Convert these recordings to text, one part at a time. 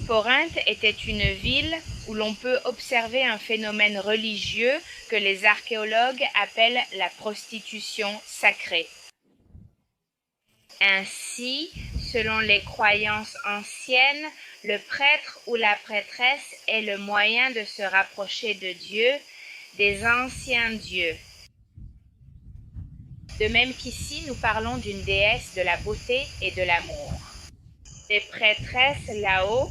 Corinthe était une ville où l'on peut observer un phénomène religieux que les archéologues appellent la prostitution sacrée. Ainsi, selon les croyances anciennes, le prêtre ou la prêtresse est le moyen de se rapprocher de Dieu, des anciens dieux. De même qu'ici, nous parlons d'une déesse de la beauté et de l'amour. Les prêtresses là-haut,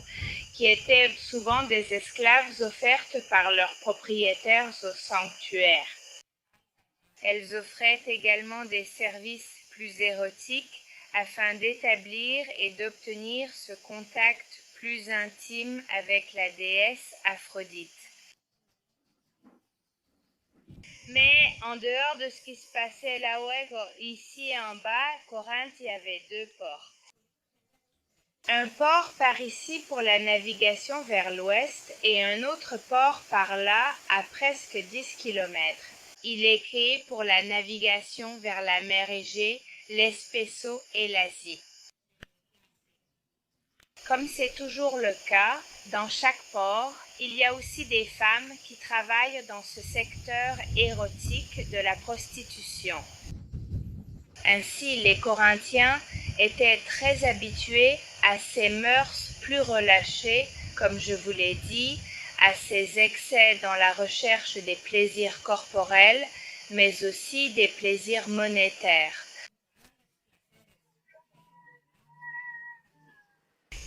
qui étaient souvent des esclaves offertes par leurs propriétaires au sanctuaire. Elles offraient également des services plus érotiques afin d'établir et d'obtenir ce contact plus intime avec la déesse Aphrodite. Mais en dehors de ce qui se passait là-haut, ici en bas, Corinthe, il y avait deux ports. Un port par ici pour la navigation vers l'ouest et un autre port par là à presque 10 km. Il est créé pour la navigation vers la mer Égée, l'Espéso et l'Asie. Comme c'est toujours le cas, dans chaque port, il y a aussi des femmes qui travaillent dans ce secteur érotique de la prostitution. Ainsi, les Corinthiens étaient très habitués à ces mœurs plus relâchées, comme je vous l'ai dit, à ces excès dans la recherche des plaisirs corporels, mais aussi des plaisirs monétaires.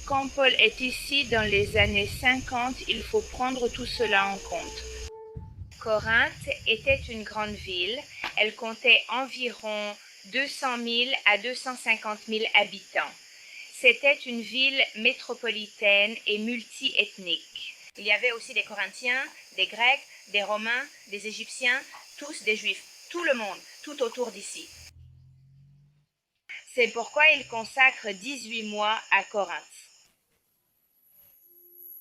Quand Paul est ici dans les années 50, il faut prendre tout cela en compte. Corinthe était une grande ville, elle comptait environ 200 000 à 250 000 habitants. C'était une ville métropolitaine et multi-ethnique. Il y avait aussi des Corinthiens, des Grecs, des Romains, des Égyptiens, tous des Juifs, tout le monde, tout autour d'ici. C'est pourquoi il consacre 18 mois à Corinthe.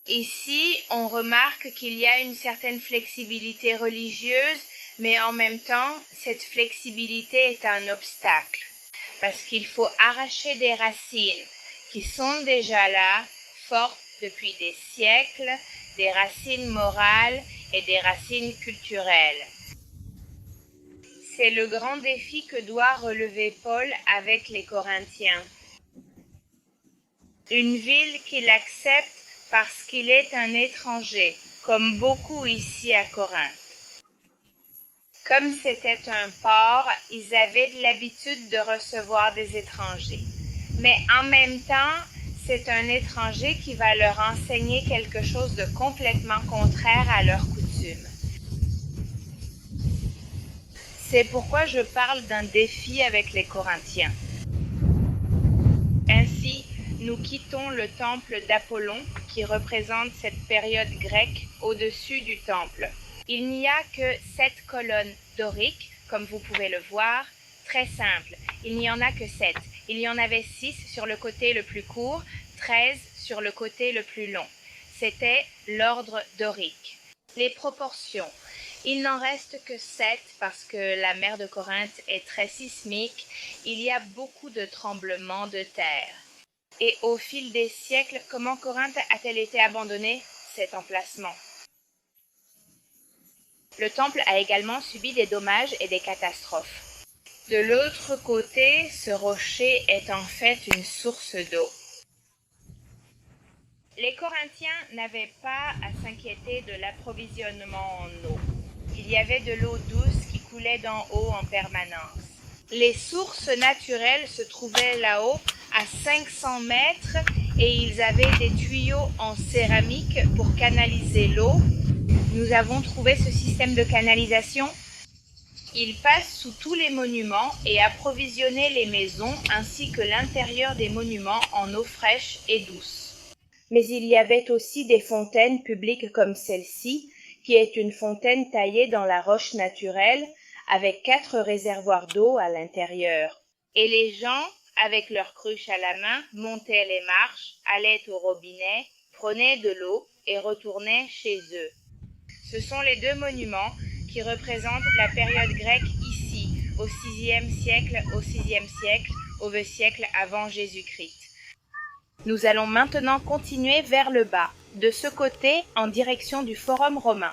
Ici, on remarque qu'il y a une certaine flexibilité religieuse, mais en même temps, cette flexibilité est un obstacle, parce qu'il faut arracher des racines qui sont déjà là, fortes depuis des siècles, des racines morales et des racines culturelles. C'est le grand défi que doit relever Paul avec les Corinthiens. Une ville qu'il accepte parce qu'il est un étranger, comme beaucoup ici à Corinthe. Comme c'était un port, ils avaient l'habitude de recevoir des étrangers. Mais en même temps, c'est un étranger qui va leur enseigner quelque chose de complètement contraire à leurs coutumes. C'est pourquoi je parle d'un défi avec les Corinthiens. Ainsi, nous quittons le temple d'Apollon, qui représente cette période grecque au-dessus du temple. Il n'y a que 7 colonnes doriques, comme vous pouvez le voir, très simples. Il n'y en a que 7. Il y en avait 6 sur le côté le plus court, 13 sur le côté le plus long. C'était l'ordre dorique. Les proportions. Il n'en reste que 7 parce que la mer de Corinthe est très sismique. Il y a beaucoup de tremblements de terre. Et au fil des siècles, comment Corinthe a-t-elle été abandonnée, cet emplacement? Le temple a également subi des dommages et des catastrophes. De l'autre côté, ce rocher est en fait une source d'eau. Les Corinthiens n'avaient pas à s'inquiéter de l'approvisionnement en eau. Il y avait de l'eau douce qui coulait d'en haut en permanence. Les sources naturelles se trouvaient là-haut à 500 mètres et ils avaient des tuyaux en céramique pour canaliser l'eau. Nous avons trouvé ce système de canalisation. Il passe sous tous les monuments et approvisionnait les maisons ainsi que l'intérieur des monuments en eau fraîche et douce. Mais il y avait aussi des fontaines publiques comme celle-ci, qui est une fontaine taillée dans la roche naturelle, avec 4 réservoirs d'eau à l'intérieur. Et les gens, avec leurs cruches à la main, montaient les marches, allaient au robinet, prenaient de l'eau et retournaient chez eux. Ce sont les 2 monuments qui représentent la période grecque ici, au VIe siècle, au VIe siècle avant Jésus-Christ. Nous allons maintenant continuer vers le bas, de ce côté en direction du Forum romain.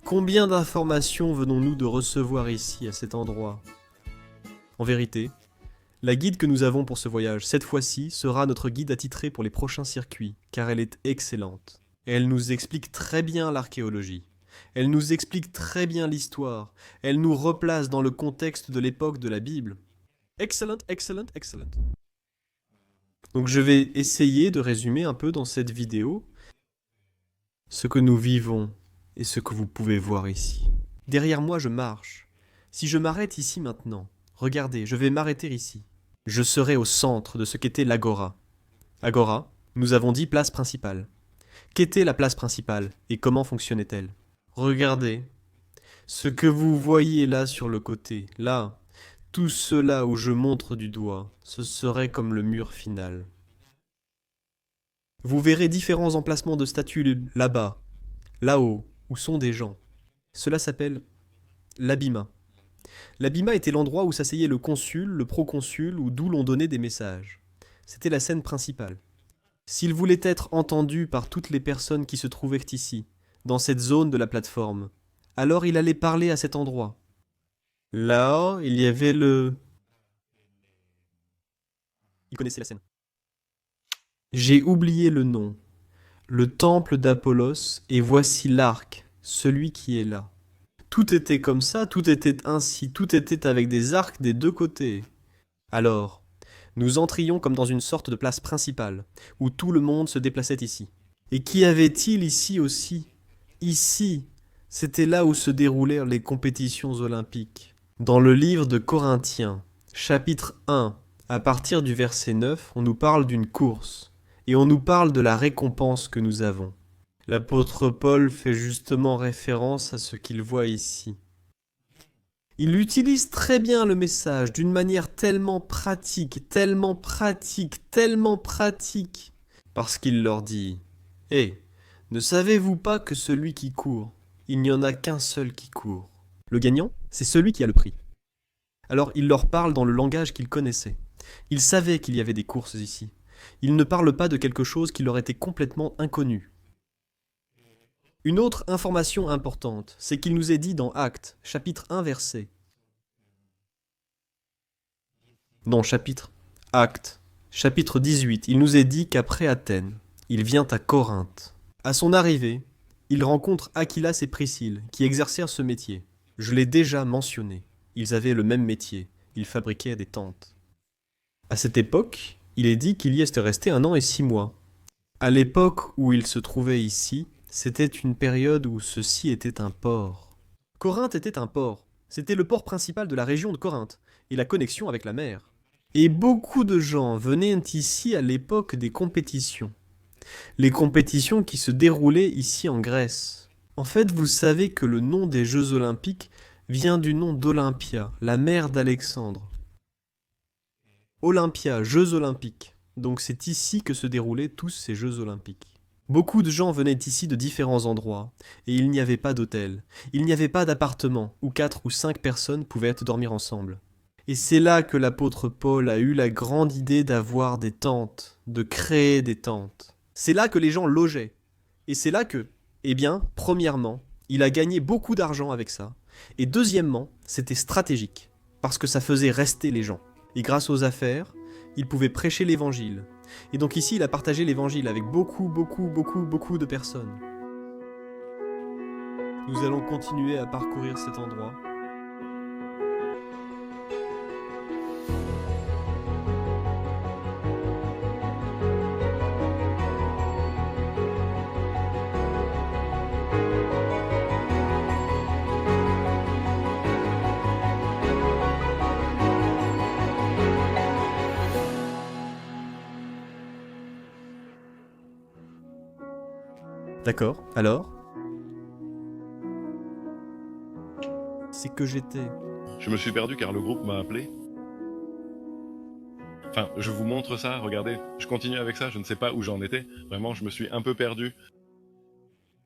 Combien d'informations venons-nous de recevoir ici, à cet endroit? En vérité, la guide que nous avons pour ce voyage, cette fois-ci, sera notre guide attitré pour les prochains circuits, car elle est excellente. Et elle nous explique très bien l'archéologie. Elle nous explique très bien l'histoire. Elle nous replace dans le contexte de l'époque de la Bible. Excellent, excellent, excellent. Donc je vais essayer de résumer un peu dans cette vidéo ce que nous vivons et ce que vous pouvez voir ici. Derrière moi, je marche. Si je m'arrête ici maintenant, regardez, je vais m'arrêter ici. Je serai au centre de ce qu'était l'agora. Agora, nous avons dit place principale. Qu'était la place principale et comment fonctionnait-elle? Regardez, ce que vous voyez là sur le côté, là, tout cela où je montre du doigt, ce serait comme le mur final. Vous verrez différents emplacements de statues là-bas, là-haut, où sont des gens. Cela s'appelle l'abima. L'abima était l'endroit où s'asseyait le consul, le proconsul, ou d'où l'on donnait des messages. C'était la scène principale. S'il voulait être entendu par toutes les personnes qui se trouvaient ici, dans cette zone de la plateforme, alors il allait parler à cet endroit. Là, il y avait le... Il connaissait la scène. J'ai oublié le nom. Le temple d'Apollos, et voici l'arc, celui qui est là. Tout était comme ça, tout était ainsi, tout était avec des arcs des deux côtés. Alors, nous entrions comme dans une sorte de place principale, où tout le monde se déplaçait ici. Et qu'y avait-il ici aussi? Ici, c'était là où se déroulèrent les compétitions olympiques. Dans le livre de Corinthiens, chapitre 1, à partir du verset 9, on nous parle d'une course. Et on nous parle de la récompense que nous avons. L'apôtre Paul fait justement référence à ce qu'il voit ici. Il utilise très bien le message d'une manière tellement pratique, tellement pratique, tellement pratique. Parce qu'il leur dit « Hé, ne savez-vous pas que celui qui court, il n'y en a qu'un seul qui court. Le gagnant, c'est celui qui a le prix. » Alors il leur parle dans le langage qu'ils connaissaient. Ils savaient qu'il y avait des courses ici. Il ne parle pas de quelque chose qui leur était complètement inconnu. Une autre information importante, c'est qu'il nous est dit dans Actes, chapitre 1, verset. Non, Actes, chapitre 18, il nous est dit qu'après Athènes, il vient à Corinthe. À son arrivée, il rencontre Aquilas et Priscille, qui exercèrent ce métier. Je l'ai déjà mentionné, ils avaient le même métier, ils fabriquaient des tentes. À cette époque, il est dit qu'il y était resté 1 an et 6 mois. À l'époque où il se trouvait ici, c'était une période où ceci était un port. Corinthe était un port. C'était le port principal de la région de Corinthe, et la connexion avec la mer. Et beaucoup de gens venaient ici à l'époque des compétitions. Les compétitions qui se déroulaient ici en Grèce. En fait, vous savez que le nom des Jeux Olympiques vient du nom d'Olympia, la mère d'Alexandre. Olympia, Jeux Olympiques. Donc c'est ici que se déroulaient tous ces Jeux Olympiques. Beaucoup de gens venaient ici de différents endroits, et il n'y avait pas d'hôtel, il n'y avait pas d'appartement où 4 ou 5 personnes pouvaient dormir ensemble. Et c'est là que l'apôtre Paul a eu la grande idée d'avoir des tentes, de créer des tentes. C'est là que les gens logeaient. Et c'est là que, premièrement, il a gagné beaucoup d'argent avec ça. Et deuxièmement, c'était stratégique, parce que ça faisait rester les gens. Et grâce aux affaires, il pouvait prêcher l'évangile. Et donc ici, il a partagé l'évangile avec beaucoup de personnes. Nous allons continuer à parcourir cet endroit. D'accord, alors? C'est que j'étais... Je me suis perdu car le groupe m'a appelé. Enfin, je vous montre ça, regardez. Je continue avec ça, je ne sais pas où j'en étais. Vraiment, je me suis un peu perdu.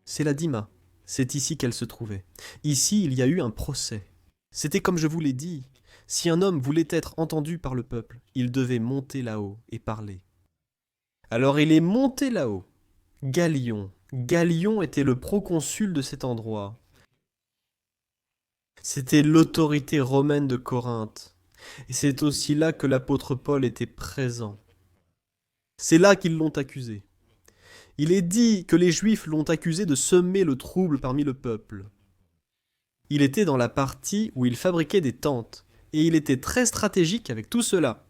C'est la Dima. C'est ici qu'elle se trouvait. Ici, il y a eu un procès. C'était comme je vous l'ai dit. Si un homme voulait être entendu par le peuple, il devait monter là-haut et parler. Alors il est monté là-haut. Galion. Galion était le proconsul de cet endroit. C'était l'autorité romaine de Corinthe. Et c'est aussi là que l'apôtre Paul était présent. C'est là qu'ils l'ont accusé. Il est dit que les Juifs l'ont accusé de semer le trouble parmi le peuple. Il était dans la partie où il fabriquait des tentes, et il était très stratégique avec tout cela.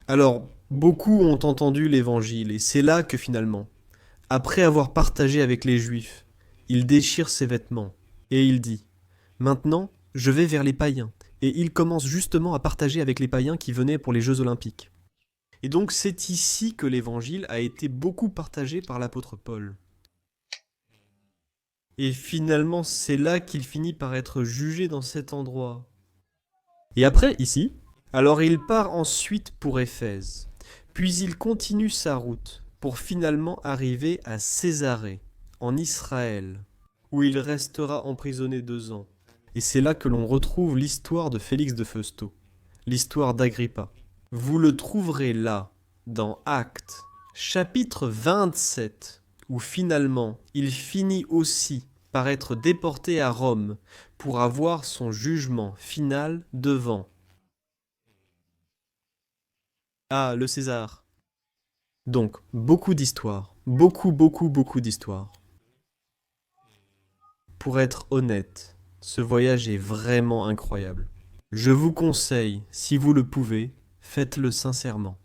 Alors, beaucoup ont entendu l'évangile, et c'est là que finalement, après avoir partagé avec les Juifs, il déchire ses vêtements, et il dit « Maintenant, je vais vers les païens », et il commence justement à partager avec les païens qui venaient pour les Jeux Olympiques. Et donc c'est ici que l'évangile a été beaucoup partagé par l'apôtre Paul. Et finalement, c'est là qu'il finit par être jugé dans cet endroit. Et après, ici, alors il part ensuite pour Éphèse. Puis il continue sa route pour finalement arriver à Césarée, en Israël, où il restera emprisonné 2 ans. Et c'est là que l'on retrouve l'histoire de Félix de Feusto, l'histoire d'Agrippa. Vous le trouverez là, dans Actes, chapitre 27, où finalement il finit aussi par être déporté à Rome pour avoir son jugement final devant. Ah, le César. Donc, beaucoup d'histoires, beaucoup d'histoires. Pour être honnête, ce voyage est vraiment incroyable. Je vous conseille, si vous le pouvez, faites-le sincèrement.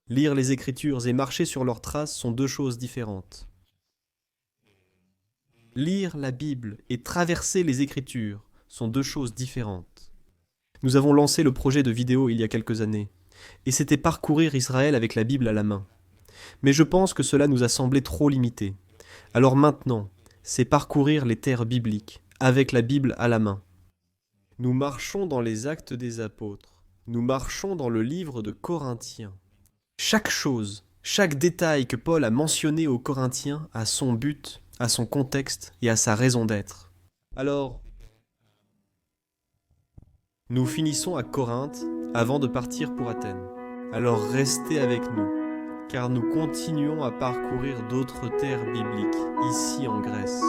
Lire les Écritures et marcher sur leurs traces sont 2 choses différentes. Lire la Bible et traverser les Écritures sont 2 choses différentes. Nous avons lancé le projet de vidéo il y a quelques années, et c'était parcourir Israël avec la Bible à la main. Mais je pense que cela nous a semblé trop limité. Alors maintenant, c'est parcourir les terres bibliques, avec la Bible à la main. Nous marchons dans les Actes des Apôtres. Nous marchons dans le livre de Corinthiens. Chaque chose, chaque détail que Paul a mentionné aux Corinthiens a son but, a son contexte et a sa raison d'être. Alors, nous finissons à Corinthe avant de partir pour Athènes. Alors restez avec nous, car nous continuons à parcourir d'autres terres bibliques ici en Grèce.